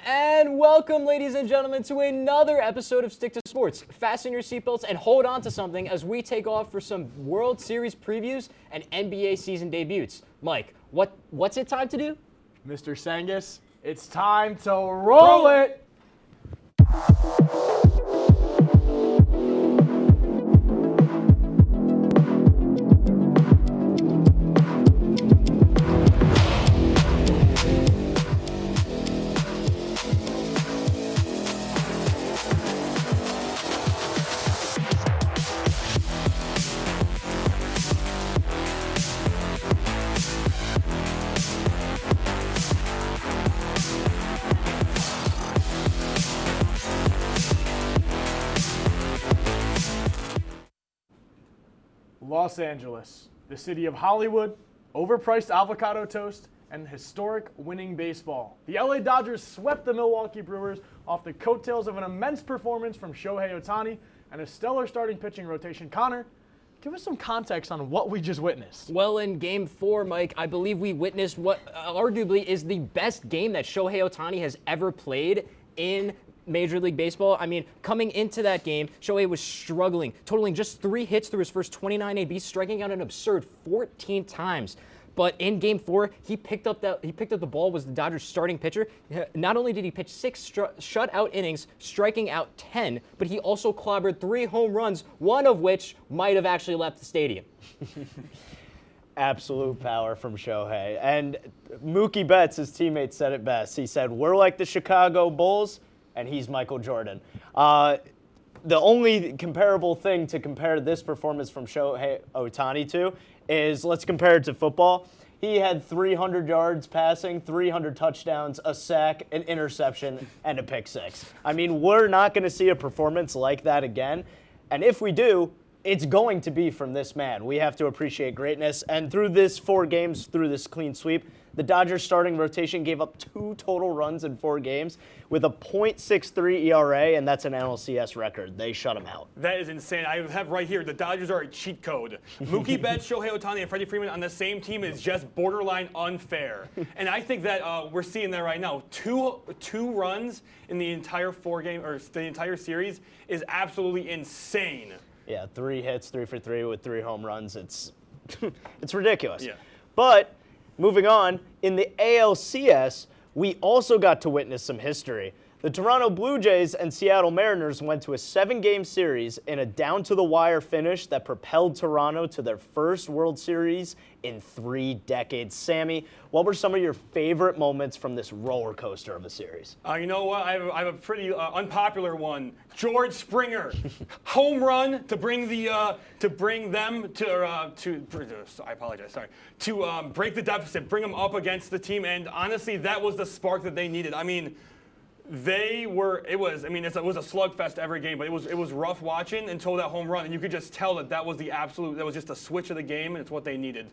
And welcome, ladies and gentlemen, to another episode of Stick to Sports. Fasten your seatbelts and hold on to something as we take off for some World Series previews and NBA season debuts. Mike, what's it time to do? Mr. Sengus, it's time to roll it! Los Angeles, the city of Hollywood, overpriced avocado toast, and historic winning baseball. The LA Dodgers swept the Milwaukee Brewers off the coattails of an immense performance from Shohei Ohtani and a stellar starting pitching rotation. Connor, give us some context on what we just witnessed. Well, in Game 4, Mike, I believe we witnessed what arguably is the best game that Shohei Ohtani has ever played in Major League Baseball. I mean, coming into that game, Shohei was struggling, totaling just 3 hits through his first 29 ABs, striking out an absurd 14 times. But in Game 4, he picked up the ball, was the Dodgers' starting pitcher. Not only did he pitch 6 shutout innings, striking out 10, but he also clobbered 3 home runs, one of which might have actually left the stadium. Absolute power from Shohei. And Mookie Betts, his teammate, said it best. He said, "We're like the Chicago Bulls, and he's Michael Jordan." The only comparable thing to compare this performance from Shohei Ohtani to is, let's compare it to football. He had 300 yards passing, 300 touchdowns, a sack, an interception, and a pick six. I mean, we're not going to see a performance like that again. And if we do, it's going to be from this man. We have to appreciate greatness. And through this 4 games, through this clean sweep, the Dodgers starting rotation gave up 2 total runs in 4 games with a .63 ERA, and that's an NLCS record. They shut him out. That is insane. I have right here, the Dodgers are a cheat code. Mookie Betts, Shohei Ohtani, and Freddie Freeman on the same team is just borderline unfair. And I think that we're seeing that right now. Two runs in the entire 4-game, or the entire series is absolutely insane. Yeah, 3 hits, 3 for 3 with 3 home runs. It's it's ridiculous. Yeah. But moving on, in the ALCS, we also got to witness some history. The Toronto Blue Jays and Seattle Mariners went to a 7-game series in a down-to-the-wire finish that propelled Toronto to their first World Series in 3 decades. Sammy, what were some of your favorite moments from this roller coaster of a series? You know what? I have a pretty unpopular one. George Springer, home run to bring them to I apologize. Sorry, to break the deficit, bring them up against the team, and honestly, that was the spark that they needed. I mean, it was a slugfest every game, but it was rough watching until that home run, and you could just tell that was just a switch of the game, and it's what they needed.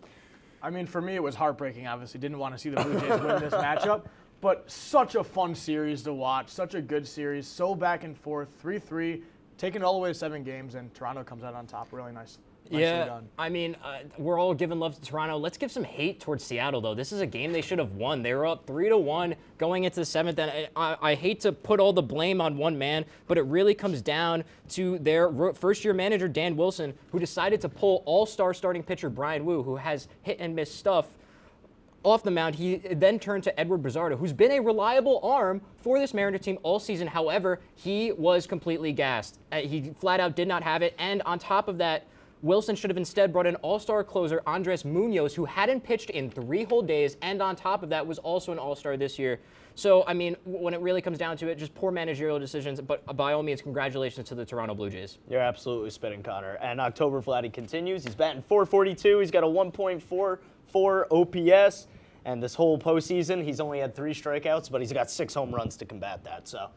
I mean, for me, it was heartbreaking, obviously. Didn't want to see the Blue Jays win this matchup, but such a fun series to watch, such a good series, so back and forth, 3-3, taking it all the way to 7 games, and Toronto comes out on top. Really nice. Yeah, done. I mean, we're all giving love to Toronto. Let's give some hate towards Seattle, though. This is a game they should have won. They were up 3-1 going into the 7th, and I hate to put all the blame on one man, but it really comes down to their first-year manager, Dan Wilson, who decided to pull all-star starting pitcher Brian Wu, who has hit-and-miss stuff, off the mound. He then turned to Edward Brizardo, who's been a reliable arm for this Mariner team all season. However, he was completely gassed. He flat-out did not have it, and on top of that, Wilson should have instead brought in all-star closer Andres Munoz, who hadn't pitched in 3 whole days, and on top of that was also an all-star this year. So, I mean, when it really comes down to it, just poor managerial decisions, but by all means, congratulations to the Toronto Blue Jays. You're absolutely spitting, Connor. And October Vladdy continues. He's batting .442. He's got a 1.44 OPS. And this whole postseason, he's only had 3 strikeouts, but he's got 6 home runs to combat that. So,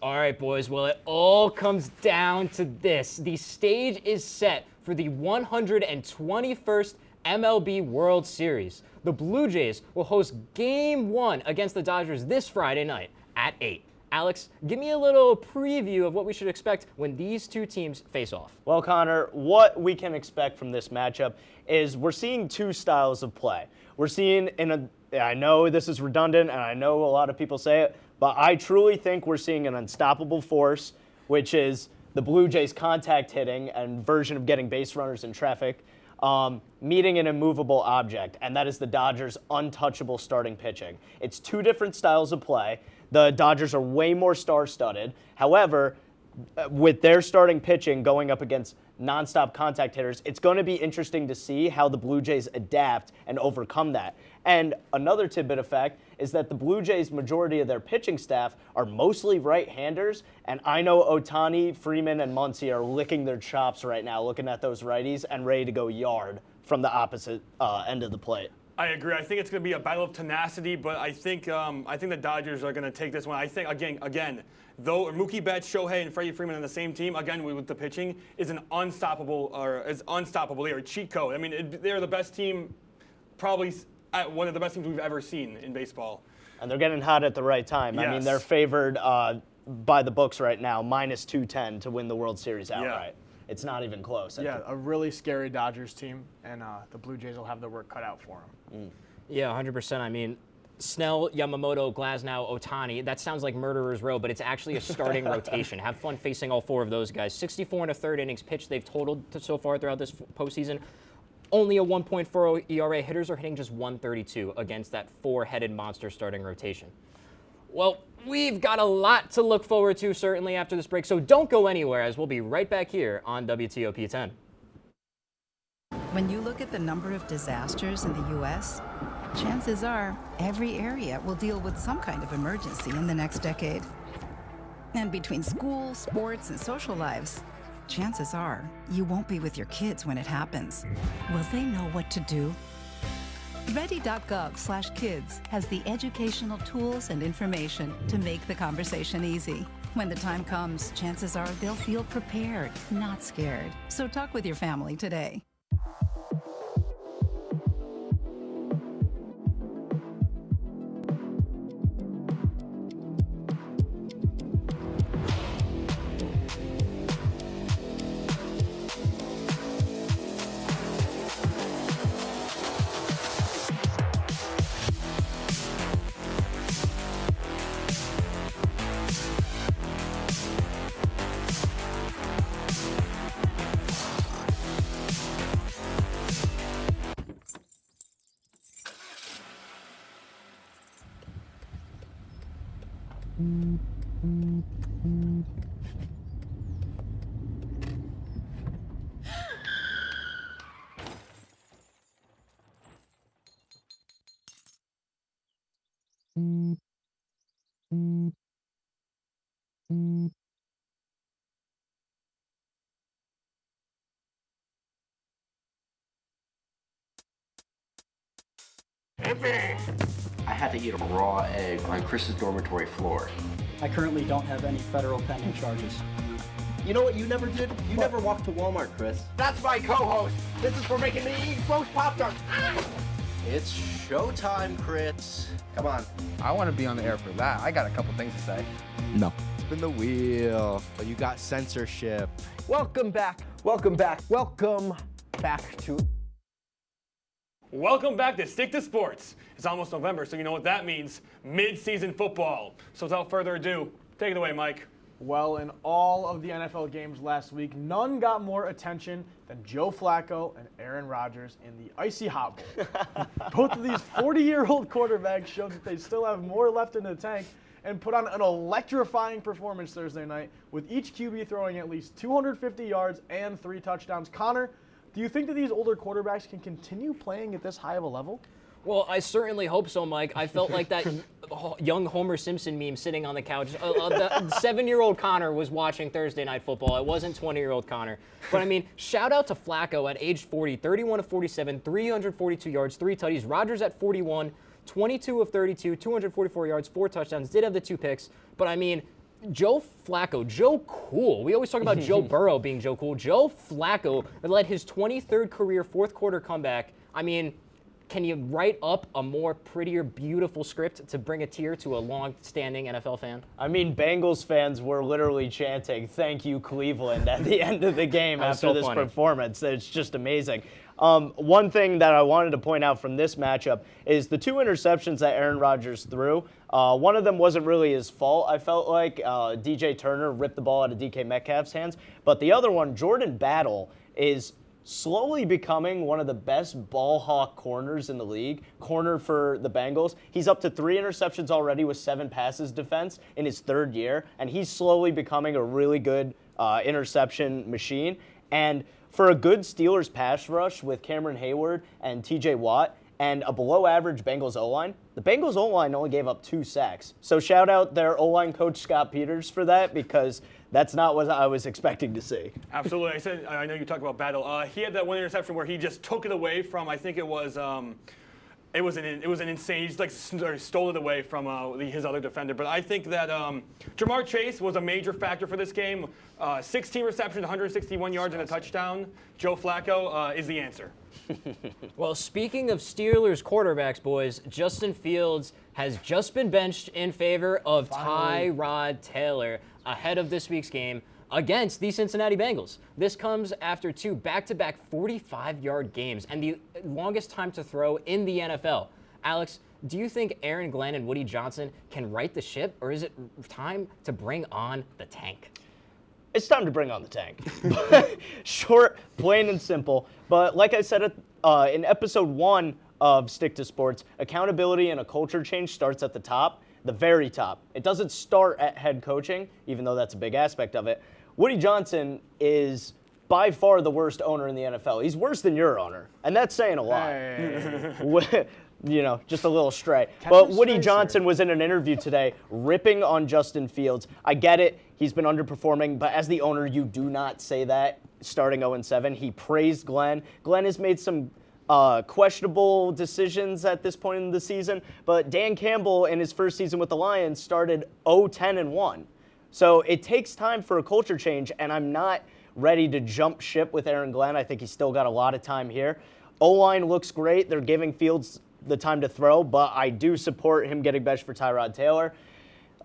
all right, boys. Well, it all comes down to this. The stage is set for the 121st MLB World Series. The Blue Jays will host Game 1 against the Dodgers this Friday night at 8. Alex, give me a little preview of what we should expect when these two teams face off. Well, Connor, what we can expect from this matchup is we're seeing 2 styles of play. We're seeing I know this is redundant, and I know a lot of people say it, But I truly think we're seeing an unstoppable force, which is the Blue Jays' contact hitting and version of getting base runners in traffic, meeting an immovable object, and that is the Dodgers' untouchable starting pitching. It's two different styles of play. The Dodgers are way more star-studded. However, with their starting pitching going up against nonstop contact hitters, it's going to be interesting to see how the Blue Jays adapt and overcome that. And another tidbit of fact is that the Blue Jays' majority of their pitching staff are mostly right-handers, and I know Ohtani, Freeman, and Muncy are licking their chops right now looking at those righties and ready to go yard from the opposite end of the plate. I agree. I think it's going to be a battle of tenacity, but I think the Dodgers are going to take this one. I think again, though Mookie Betts, Shohei, and Freddie Freeman on the same team, again with the pitching, is unstoppable or a cheat code. I mean, they're the best team, probably one of the best teams we've ever seen in baseball. And they're getting hot at the right time. Yes. I mean, they're favored by the books right now, -210 to win the World Series outright. Yeah. It's not even close. Yeah, a really scary Dodgers team, and the Blue Jays will have their work cut out for them. Yeah, 100%. I mean, Snell, Yamamoto, Glasnow, Ohtani, that sounds like Murderer's Row, but it's actually a starting rotation. Have fun facing all four of those guys. 64 and a third innings pitched they've totaled so far throughout this postseason. Only a 1.40 ERA. Hitters are hitting just 132 against that four-headed monster starting rotation. Well, we've got a lot to look forward to, certainly, after this break, so don't go anywhere, as we'll be right back here on WTOP 10. When you look at the number of disasters in the U.S., chances are every area will deal with some kind of emergency in the next decade. And between school, sports, and social lives, chances are you won't be with your kids when it happens. Will they know what to do? Ready.gov/kids has the educational tools and information to make the conversation easy. When the time comes, chances are they'll feel prepared, not scared. So talk with your family today. I had to eat a raw egg on Chris's dormitory floor. I currently don't have any federal pending charges. You know what you never did? You never walked to Walmart, Chris. That's my co-host. This is for making me eat roast Pop-Tarts. It's showtime, Chris. Come on. I want to be on the air for that. I got a couple things to say. No. Spin the wheel. But you got censorship. Welcome back. Welcome back. Welcome back to... Welcome back to Stick to Sports. It's almost November, so you know what that means. Mid-season football. So without further ado, take it away, Mike. Well, in all of the NFL games last week, none got more attention than Joe Flacco and Aaron Rodgers in the icy hot bowl. Both of these 40-year-old quarterbacks showed that they still have more left in the tank and put on an electrifying performance Thursday night, with each QB throwing at least 250 yards and 3 touchdowns. Connor, do you think that these older quarterbacks can continue playing at this high of a level? Well, I certainly hope so, Mike. I felt like that young Homer Simpson meme sitting on the couch. The 7-year-old Connor was watching Thursday Night Football. It wasn't 20-year-old Connor. But, I mean, shout out to Flacco at age 40, 31 of 47, 342 yards, 3 tutties. Rodgers at 41, 22 of 32, 244 yards, 4 touchdowns. Did have the 2 picks. But, I mean, Joe Flacco, Joe Cool. We always talk about Joe Burrow being Joe Cool. Joe Flacco led his 23rd career fourth-quarter comeback. I mean, Can you write up a more prettier, beautiful script to bring a tear to a long-standing NFL fan? I mean, Bengals fans were literally chanting, "Thank you, Cleveland," at the end of the game after this performance. It's just amazing. One thing that I wanted to point out from this matchup is the 2 interceptions that Aaron Rodgers threw. One of them wasn't really his fault, I felt like. DJ Turner ripped the ball out of DK Metcalf's hands. But the other one, Jordan Battle, is slowly becoming one of the best ball hawk corners in the league, corner for the Bengals. He's up to 3 interceptions already with 7 passes defense in his 3rd year, and he's slowly becoming a really good interception machine. And for a good Steelers pass rush with Cameron Hayward and TJ Watt and a below-average Bengals O-line, the Bengals O-line only gave up 2 sacks. So shout out their O-line coach Scott Peters for that, because that's not what I was expecting to see. Absolutely. I know you talked about Battle. He had that one interception where he just took it away from, I think it was an insane. He just like stole it away from his other defender. But I think that Jamar Chase was a major factor for this game. 16 receptions, 161 yards and a touchdown. Joe Flacco is the answer. Well, speaking of Steelers quarterbacks, boys, Justin Fields has just been benched in favor of Tyrod Taylor ahead of this week's game against the Cincinnati Bengals. This comes after 2 back-to-back 45-yard games and the longest time to throw in the NFL. Alex, do you think Aaron Glenn and Woody Johnson can right the ship, or is it time to bring on the tank? It's time to bring on the tank. Short, plain and simple. But like I said in episode 1 of Stick to Sports, accountability and a culture change starts at the top, the very top. It doesn't start at head coaching, even though that's a big aspect of it. Woody Johnson is by far the worst owner in the NFL. He's worse than your owner, and that's saying a lot. Hey. You know, just a little stray. But Woody Johnson was in an interview today ripping on Justin Fields. I get it. He's been underperforming, but as the owner, you do not say that starting 0-7. He praised Glenn. Glenn has made some questionable decisions at this point in the season, but Dan Campbell in his first season with the Lions started 0-10-1. So it takes time for a culture change, and I'm not ready to jump ship with Aaron Glenn. I think he's still got a lot of time here. O-line looks great. They're giving Fields the time to throw, but I do support him getting benched for Tyrod Taylor.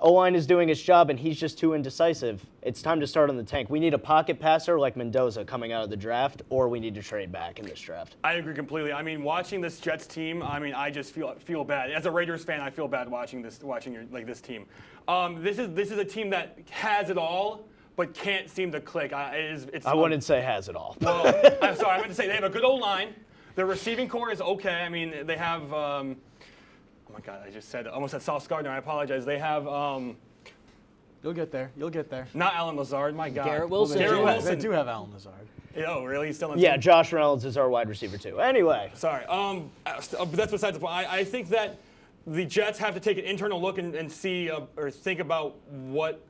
O-line is doing its job, and he's just too indecisive. It's time to start on the tank. We need a pocket passer like Mendoza coming out of the draft, or we need to trade back in this draft. I agree completely. I mean, watching this Jets team, I just feel bad. As a Raiders fan, I feel bad watching this team. This is a team that has it all, but can't seem to click. I wouldn't say has it all. Well, I'm sorry. I meant to say they have a good O-line. Their receiving core is okay. I mean, they have. Oh my God! I almost said Sauce Gardner. I apologize. They have. You'll get there. You'll get there. Not Alan Lazard. My God. Garrett Wilson. They do have Alan Lazard. Oh, really? He's still in. Yeah, Josh Reynolds is our wide receiver too. Anyway. Sorry. That's besides the point. I think that the Jets have to take an internal look and see or think about what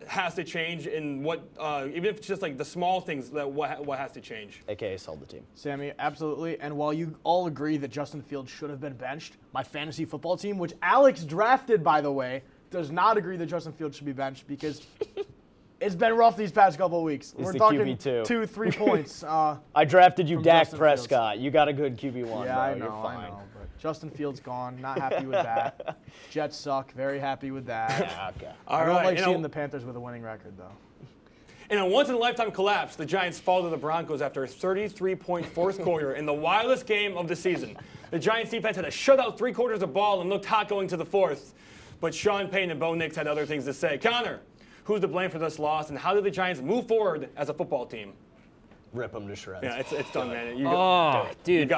has to change and what even if it's just like the small things that what has to change. AKA sell the team. Sammy, absolutely. And while you all agree that Justin Fields should have been benched, my fantasy football team, which Alex drafted, by the way, does not agree that Justin Fields should be benched because it's been rough these past couple of weeks. We're talking QB2. 2-3 points. I drafted you Dak Justin Prescott. Fields. You got a good QB1. Yeah, bro. I know. You're fine. I know. But Justin Fields gone. Not happy with that. Jets suck. Very happy with that. Yeah, okay. I don't like seeing the Panthers with a winning record, though. In a once-in-a-lifetime collapse, the Giants fall to the Broncos after a 33-point fourth quarter in the wildest game of the season. The Giants defense had a shutout 3 quarters of ball and looked hot going to the fourth. But Sean Payton and Bo Nix had other things to say. Connor, who's to blame for this loss, and how did the Giants move forward as a football team? Rip them to shreds. Yeah, it's done, man. Dude,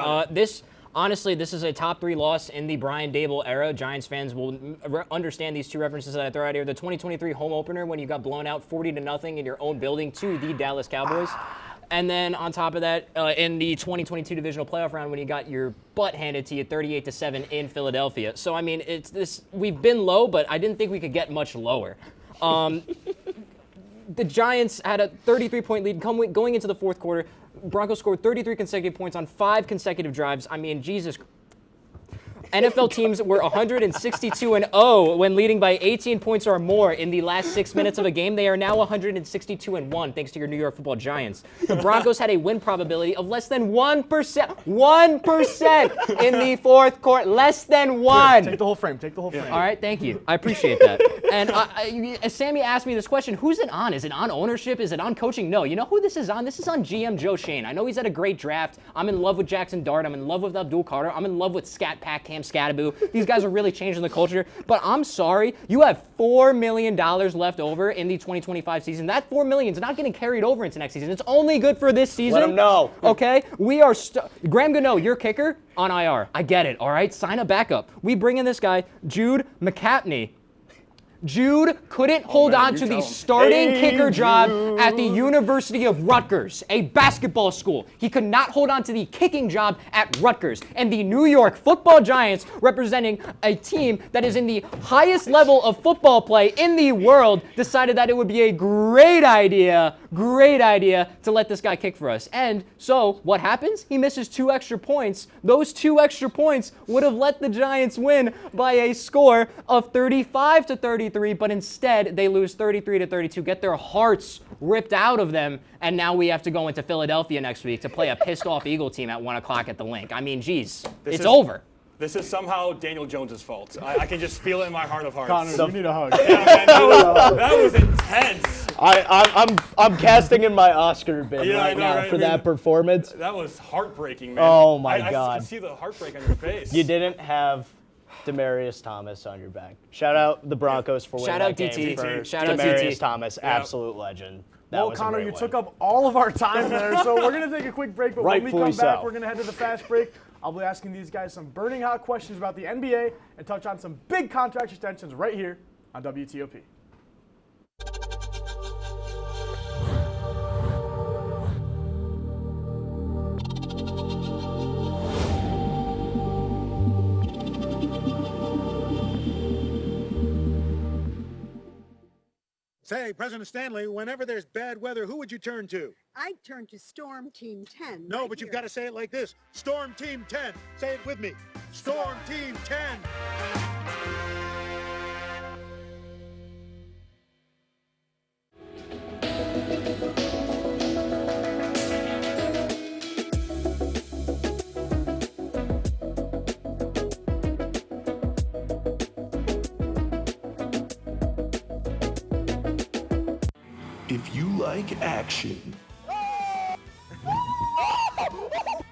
honestly, this is a top 3 loss in the Brian Dable era. Giants fans will understand these 2 references that I throw out here. The 2023 home opener when you got blown out 40-0 in your own building to the Dallas Cowboys. And then on top of that, in the 2022 divisional playoff round when you got your butt handed to you 38-7 in Philadelphia. So, I mean, we've been low, but I didn't think we could get much lower. The Giants had a 33-point lead going into the fourth quarter. Broncos scored 33 consecutive points on 5 consecutive drives. I mean, Jesus. NFL teams were 162-0 when leading by 18 points or more in the last 6 minutes of a game. They are now 162-1 thanks to your New York Football Giants. The Broncos had a win probability of less than 1%. 1% in the fourth quarter. Less than 1. Take the whole frame. Take the whole frame. All right, thank you. I appreciate that. And Sammy asked me this question, who's it on? Is it on ownership? Is it on coaching? No. You know who this is on? This is on GM Joe Shane. I know he's had a great draft. I'm in love with Jackson Dart. I'm in love with Abdul Carter. I'm in love with Scat Pack Cam Scataboo. These guys are really changing the culture. But I'm sorry, you have $4 million left over in the 2025 season. That $4 million is not getting carried over into next season. It's only good for this season. Let him know. Okay? We are Graham Gano, your kicker, on IR. I get it, all right? Sign a backup. We bring in this guy, Jude McCapney. Jude couldn't hold on to the starting kicker job at the University of Rutgers, a basketball school. He could not hold on to the kicking job at Rutgers. And the New York Football Giants, representing a team that is in the highest level of football play in the world, decided that it would be a great idea to let this guy kick for us. And so what happens? He misses 2 extra points. Those 2 extra points would have let the Giants win by a score of 35-33. But instead, they lose 33-32, get their hearts ripped out of them, and now we have to go into Philadelphia next week to play a pissed-off Eagle team at 1 o'clock at the Link. I mean, geez, it's over. This is somehow Daniel Jones's fault. I can just feel it in my heart of hearts. Connor, you need a hug. Yeah, man, that was intense. I'm casting in my Oscar bid right now right? for that performance. That was heartbreaking, man. Oh, my God. I can see the heartbreak on your face. You didn't have Demaryius Thomas on your back. Shout out the Broncos for winning that game. Shout out Demaryius DT. Thomas, absolute legend. Well, Connor, you took up all of our time there, so we're going to take a quick break, but when we come back, we're going to head to the fast break. I'll be asking these guys some burning hot questions about the NBA and touch on some big contract extensions right here on WTOP. Say, President Stanley, whenever there's bad weather, who would you turn to? I'd turn to Storm Team 10. No, but you've got to say it like this. Storm Team 10. Say it with me. Storm Team 10. If you like action,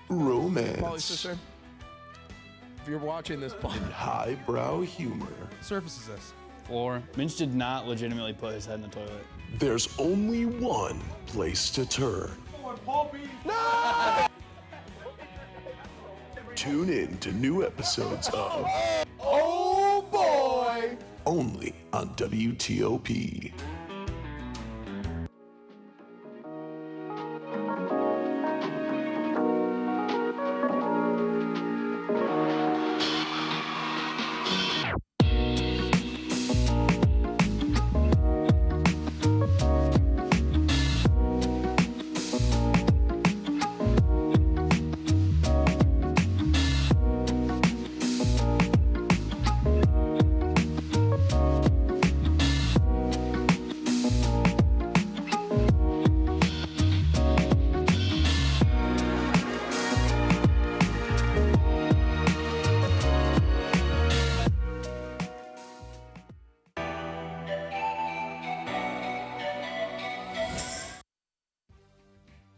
romance, if you're watching this, and highbrow humor, surface is this? Floor. Minch did not legitimately put his head in the toilet. there's only one place to turn. No! Tune in to new episodes of Oh boy! only on WTOP.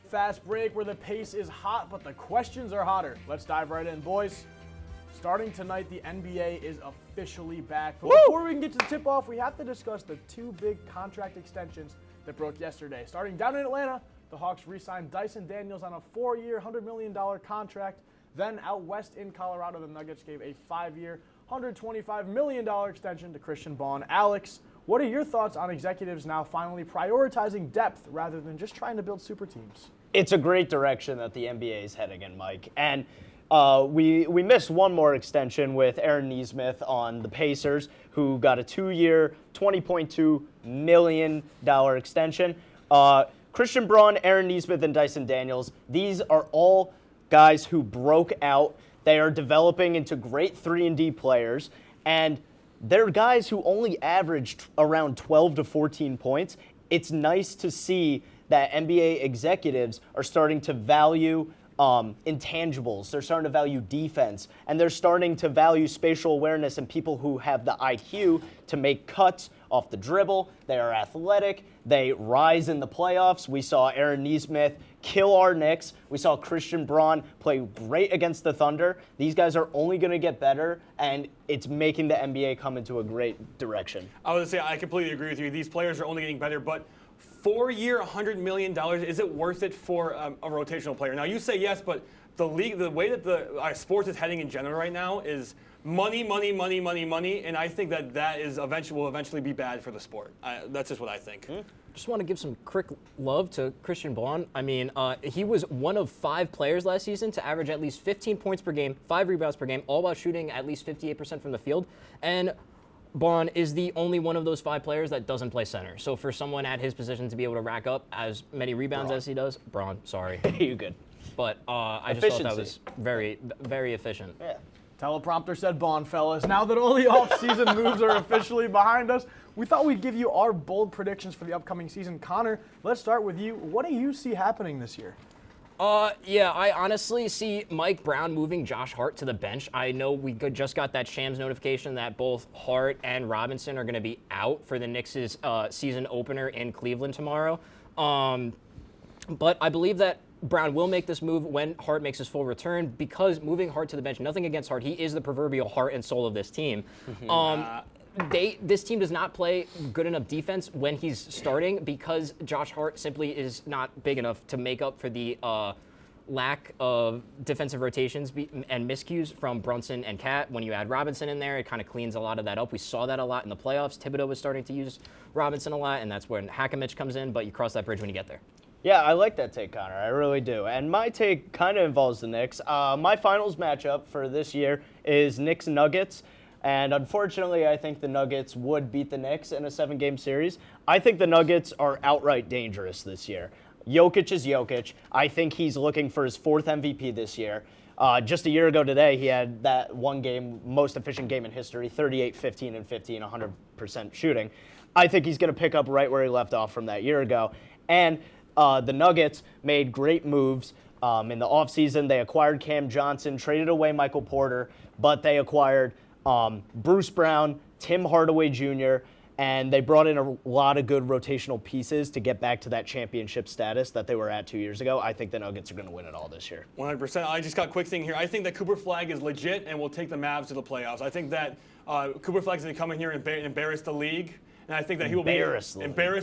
Fast break where the pace is hot, but the questions are hotter. Let's dive right in, boys. Starting tonight, the NBA is officially back. But before we can get to the tip-off, we have to discuss the 2 big contract extensions that broke yesterday. Starting down in Atlanta, the Hawks re-signed Dyson Daniels on a 4-year, $100 million contract. Then out west in Colorado, the Nuggets gave a 5-year, $125 million extension to Christian Ball. Alex, what are your thoughts on executives now finally prioritizing depth rather than just trying to build super teams? It's a great direction that the NBA is heading in, Mike. And we missed one more extension with Aaron Nesmith on the Pacers, who got a 2-year, $20.2 million extension. Christian Braun, Aaron Nesmith, and Dyson Daniels, these are all guys who broke out They are developing into great 3-and-D players, and they're guys who only averaged around 12 to 14 points. It's nice to see that NBA executives are starting to value intangibles. They're starting to value defense, and they're starting to value spatial awareness and people who have the IQ to make cuts off the dribble. They are athletic. They rise in the playoffs. We saw Aaron Nesmith kill our Knicks. We saw Christian Braun play great against the Thunder. These guys are only going to get better, and it's making the NBA come into a great direction. I would say I completely agree with you. These players are only getting better, but 4-year, $100 million, is it worth it for a rotational player? Now, you say yes, but the league, the way that the sports is heading in general right now is money, money, money, money, money, and I think that is will eventually be bad for the sport. That's just what I think. Just want to give some quick love to Christian Braun. I mean, he was one of 5 players last season to average at least 15 points per game, 5 rebounds per game, all while shooting at least 58% from the field. And Braun is the only one of those 5 players that doesn't play center. So for someone at his position to be able to rack up as many rebounds as he does, Braun, sorry. You're good. But I just thought that was very, very efficient. Yeah. Teleprompter said Braun, fellas. Now that all the off-season moves are officially behind us, we thought we'd give you our bold predictions for the upcoming season. Connor, let's start with you. What do you see happening this year? Yeah, I honestly see Mike Brown moving Josh Hart to the bench. I know we just got that Shams notification that both Hart and Robinson are going to be out for the Knicks' season opener in Cleveland tomorrow. But I believe that Brown will make this move when Hart makes his full return, because moving Hart to the bench, nothing against Hart, he is the proverbial heart and soul of this team. This team does not play good enough defense when he's starting, because Josh Hart simply is not big enough to make up for the lack of defensive rotations and miscues from Brunson and Cat. When you add Robinson in there, it kind of cleans a lot of that up. We saw that a lot in the playoffs. Thibodeau was starting to use Robinson a lot, and that's when Hakamich comes in, but you cross that bridge when you get there. Yeah, I like that take, Connor. I really do. And my take kind of involves the Knicks. My finals matchup for this year is Knicks-Nuggets. And unfortunately, I think the Nuggets would beat the Knicks in a 7-game series. I think the Nuggets are outright dangerous this year. Jokic is Jokic. I think he's looking for his 4th MVP this year. Just a year ago today, he had that one game, most efficient game in history, 38, 15, and 15, 100% shooting. I think he's going to pick up right where he left off from that year ago. And the Nuggets made great moves in the offseason. They acquired Cam Johnson, traded away Michael Porter, but they acquired Bruce Brown, Tim Hardaway Jr., and they brought in a lot of good rotational pieces to get back to that championship status that they were at 2 years ago. I think the Nuggets are going to win it all this year. 100%. I just got a quick thing here. I think that Cooper Flagg is legit and will take the Mavs to the playoffs. I think that Cooper Flagg is going to come in here and embarrass the league. And I think that he will embarrass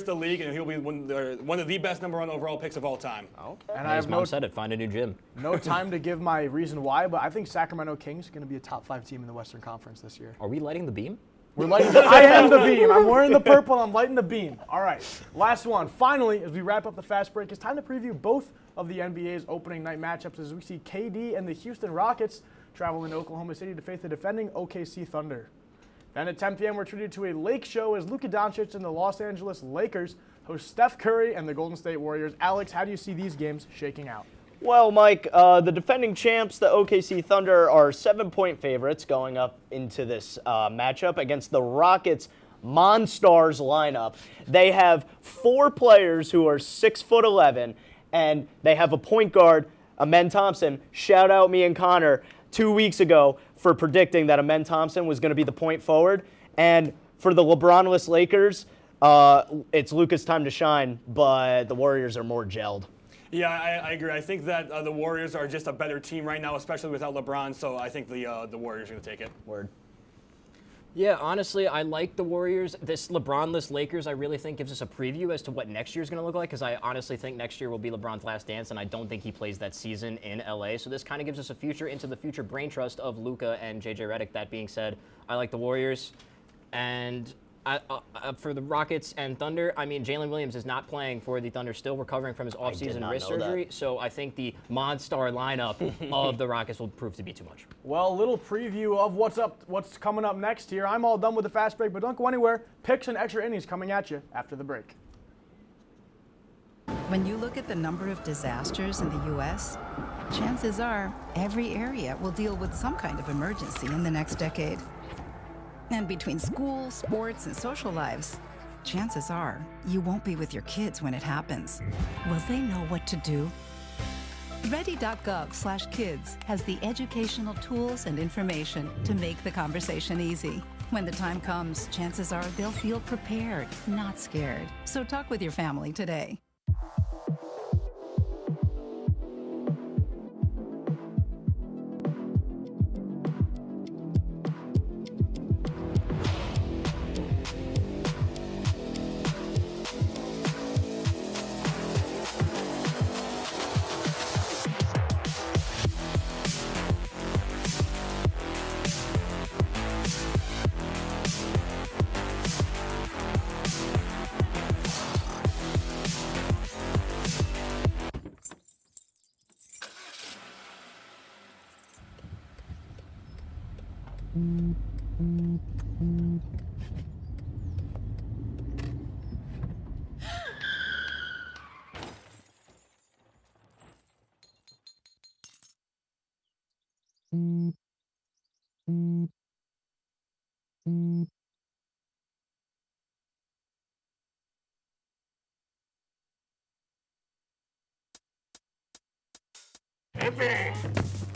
the league, and he'll be one of the best #1 overall picks of all time. Okay. And his mom said it, find a new gym. No time to give my reason why, but I think Sacramento Kings are going to be a top 5 team in the Western Conference this year. Are we lighting the beam? We're lighting I am the beam. I'm wearing the purple. I'm lighting the beam. All right. Last one. Finally, as we wrap up the fast break, it's time to preview both of the NBA's opening night matchups as we see KD and the Houston Rockets travel into Oklahoma City to face the defending OKC Thunder. Then at 10 p.m., we're treated to a lake show as Luka Doncic and the Los Angeles Lakers host Steph Curry and the Golden State Warriors. Alex, how do you see these games shaking out? Well, Mike, the defending champs, the OKC Thunder, are 7-point favorites going up into this matchup against the Rockets' Monstars lineup. They have 4 players who are 6'11", and they have a point guard, Amen Thompson. Shout out me and Connor 2 weeks ago for predicting that Amen Thompson was going to be the point forward. And for the LeBron-less Lakers, it's Luka's time to shine, but the Warriors are more gelled. Yeah, I agree. I think that the Warriors are just a better team right now, especially without LeBron, so I think the Warriors are going to take it. Word. Yeah, honestly, I like the Warriors. This LeBron-less Lakers, I really think, gives us a preview as to what next year's going to look like, because I honestly think next year will be LeBron's last dance, and I don't think he plays that season in LA. So this kind of gives us a future into the future brain trust of Luka and JJ Redick. That being said, I like the Warriors. And for the Rockets and Thunder, I mean, Jalen Williams is not playing for the Thunder, still recovering from his offseason wrist surgery. So I think the Monstar lineup of the Rockets will prove to be too much. Well, a little preview of what's coming up next here. I'm all done with the fast break, but don't go anywhere. Picks and extra innings coming at you after the break. When you look at the number of disasters in the U.S., chances are every area will deal with some kind of emergency in the next decade. And between school, sports, and social lives, chances are you won't be with your kids when it happens. Will they know what to do? Ready.gov/kids has the educational tools and information to make the conversation easy. When the time comes, chances are they'll feel prepared, not scared. So talk with your family today.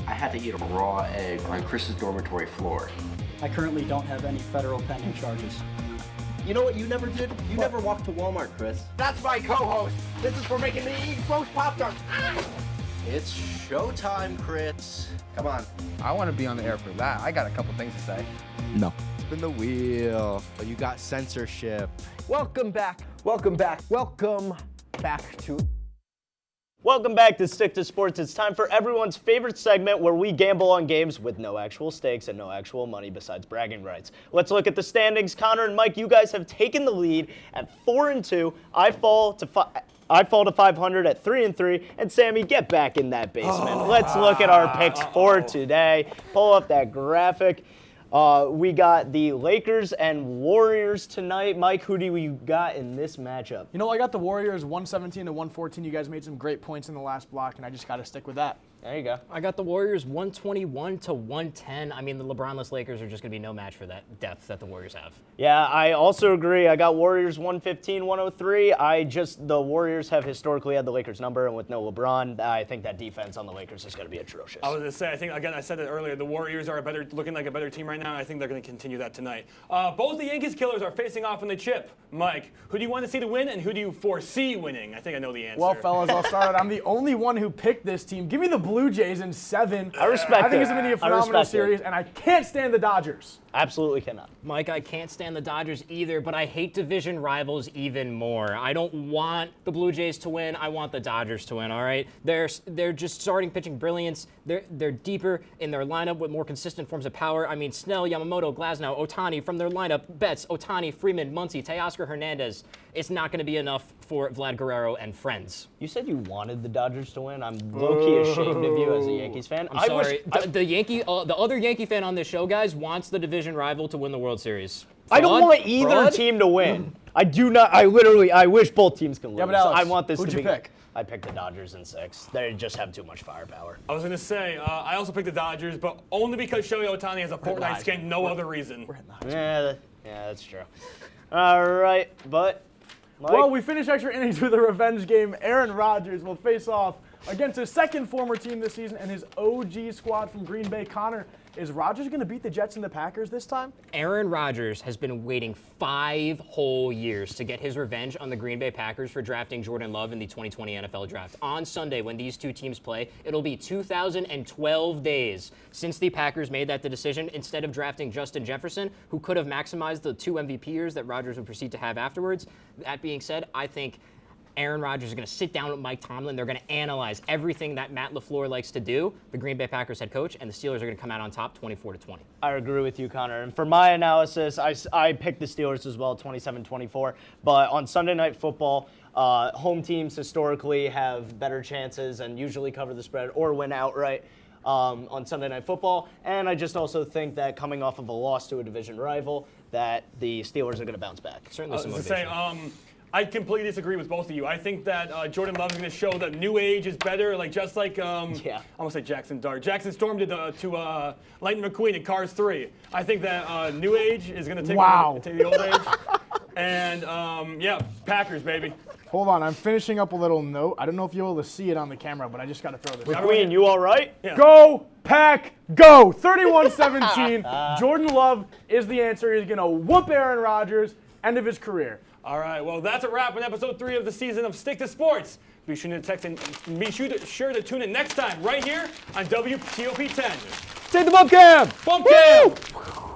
I had to eat a raw egg on Chris's dormitory floor. I currently don't have any federal pending charges. You know what you never did? You never walked to Walmart, Chris. That's my co-host. This is for making me eat roast Pop-Tarts. It's showtime, Crits. Come on. I want to be on the air for that. I got a couple things to say. No. Spin the wheel. You got censorship. Welcome back. Welcome back. Welcome back to... Welcome back to Stick to Sports. It's time for everyone's favorite segment where we gamble on games with no actual stakes and no actual money besides bragging rights. Let's look at the standings. Connor and Mike, you guys have taken the lead at 4-2. I fall to 500 at 3-3. And Sammy, get back in that basement. Let's look at our picks for today. Pull up that graphic. We got the Lakers and Warriors tonight. Mike, who do you got in this matchup? You know, I got the Warriors 117 to 114. You guys made some great points in the last block, and I just got to stick with that. There you go. I got the Warriors 121 to 110. I mean, the LeBron-less Lakers are just going to be no match for that depth that the Warriors have. Yeah, I also agree. I got Warriors 115, 103. The Warriors have historically had the Lakers number, and with no LeBron, I think that defense on the Lakers is going to be atrocious. I was going to say, I think, again, I said it earlier, the Warriors are looking like a better team right now, and I think they're going to continue that tonight. Both the Yankees killers are facing off in the chip. Mike, who do you want to see to win, and who do you foresee winning? I think I know the answer. Well, fellas, I'll start out. I'm the only one who picked this team. Give me the Blue Jays in 7. I respect it. I think it's going to be a phenomenal series, and I can't stand the Dodgers. Absolutely cannot. Mike, I can't stand the Dodgers either, but I hate division rivals even more. I don't want the Blue Jays to win. I want the Dodgers to win, all right? They're just starting pitching brilliance. They're deeper in their lineup with more consistent forms of power. I mean, Snell, Yamamoto, Glasnow, Ohtani from their lineup. Betts, Ohtani, Freeman, Muncy, Teoscar Hernandez. It's not going to be enough for Vlad Guerrero and friends. You said you wanted the Dodgers to win. I'm low-key ashamed of you as a Yankees fan. I'm sorry. The other Yankee fan on this show, guys, wants the division rival to win the World Series. I don't want either team to win. I do not. I wish both teams can lose. Yeah, but Alex, I want this who'd to you be. pick? I picked the Dodgers in 6. They just have too much firepower. I was going to say, I also picked the Dodgers, but only because Shohei Ohtani has a Fortnite skin, no other reason. Yeah, that's true. All right, but... Mike? Well, we finish extra innings with a revenge game. Aaron Rodgers will face off against his second former team this season and his OG squad from Green Bay. Connor, is Rodgers going to beat the Jets and the Packers this time? Aaron Rodgers has been waiting 5 whole years to get his revenge on the Green Bay Packers for drafting Jordan Love in the 2020 NFL Draft. On Sunday, when these two teams play, it'll be 2,012 days since the Packers made that decision instead of drafting Justin Jefferson, who could have maximized the 2 MVP years that Rodgers would proceed to have afterwards. That being said, I think Aaron Rodgers is going to sit down with Mike Tomlin. They're going to analyze everything that Matt LaFleur likes to do, the Green Bay Packers head coach, and the Steelers are going to come out on top 24-20. I agree with you, Connor. And for my analysis, I picked the Steelers as well, 27-24. But on Sunday Night Football, home teams historically have better chances and usually cover the spread or win outright on Sunday Night Football. And I just also think that coming off of a loss to a division rival, that the Steelers are going to bounce back. Certainly some motivation. I completely disagree with both of you. I think that Jordan Love is going to show that New Age is better, like just like I almost say Jackson Dart. Jackson Storm did to Lightning McQueen in Cars 3. I think that New Age is going to take the old age. And yeah, Packers, baby. Hold on, I'm finishing up a little note. I don't know if you're able to see it on the camera, but I just got to throw this. McQueen, you all right? Yeah. Go, Pack, go! 31-17. Jordan Love is the answer. He's going to whoop Aaron Rodgers. End of his career. All right, well, that's a wrap on episode 3 of the season of Stick to Sports. Be sure to tune in next time right here on WTOP 10. Take the bump cam! Bump cam!